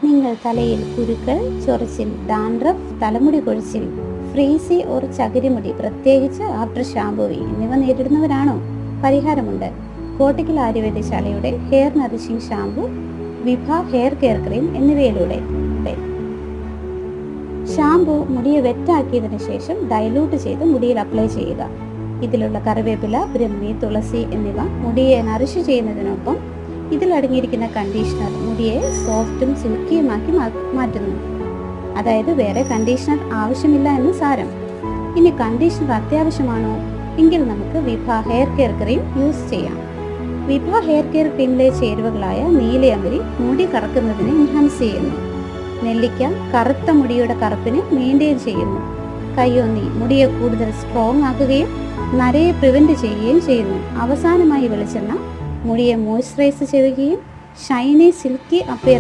നിങ്ങൾ തലയിൽ കുരുക്കൾ, ചൊറിച്ചിൽ, ഡാൻഡ്രഫ്, തലമുടി കൊഴിച്ചിൽ, ഫ്രീസി ഓർ ചകിരിമുടി, പ്രത്യേകിച്ച് ആഫ്റ്റർ ഷാംപൂവിംഗ് എന്നിവ നേരിടുന്നവരാണോ? പരിഹാരമുണ്ട്. കോട്ടക്കൽ ആയുർവേദശാലയുടെ ഹെയർ നറിഷിംഗ് ഷാംപൂ, വിഭ ഹെയർ കെയർ ക്രീം എന്നിവയിലൂടെ ഷാംപൂ മുടിയെ വെറ്റാക്കിയതിനു ശേഷം ഡൈലൂട്ട് ചെയ്ത് മുടിയിൽ അപ്ലൈ ചെയ്യുക. ഇതിലുള്ള കറിവേപ്പില, ബ്രഹ്മി, തുളസി എന്നിവ മുടിയെ നറിഷ് ചെയ്യുന്നതിനൊപ്പം ഇതിലടങ്ങിയിരിക്കുന്ന കണ്ടീഷണർ മുടിയെ സോഫ്റ്റും സിൽക്കിയുമാക്കി മാറ്റുന്നു. അതായത് വേറെ കണ്ടീഷണർ ആവശ്യമില്ല എന്ന് സാരം. ഇനി കണ്ടീഷണർ അത്യാവശ്യമാണോ? എങ്കിൽ നമുക്ക് വിഭ ഹെയർ കെയർ ക്രീം യൂസ് ചെയ്യാം. വിഭ ഹെയർ കെയർ ക്രീമിലെ ചേരുവകളായ നീലയമരി മുടി കറക്കുന്നതിന് എൻഹാൻസ് ചെയ്യുന്നു. നെല്ലിക്ക കറുത്ത മുടിയുടെ കറുപ്പിനെ മെയിൻറ്റെയിൻ ചെയ്യുന്നു. കയ്യോന്നി മുടിയെ കൂടുതൽ സ്ട്രോങ് ആക്കുകയും നരയെ പ്രിവെൻറ്റ് ചെയ്യുകയും ചെയ്യുന്നു. അവസാനമായി വെളിച്ചെണ്ണ മുടിയെ മോയ്സ്ചറൈസ് ചെയ്യുകയും ഷൈനി സിൽക്കി അപ്പിയർ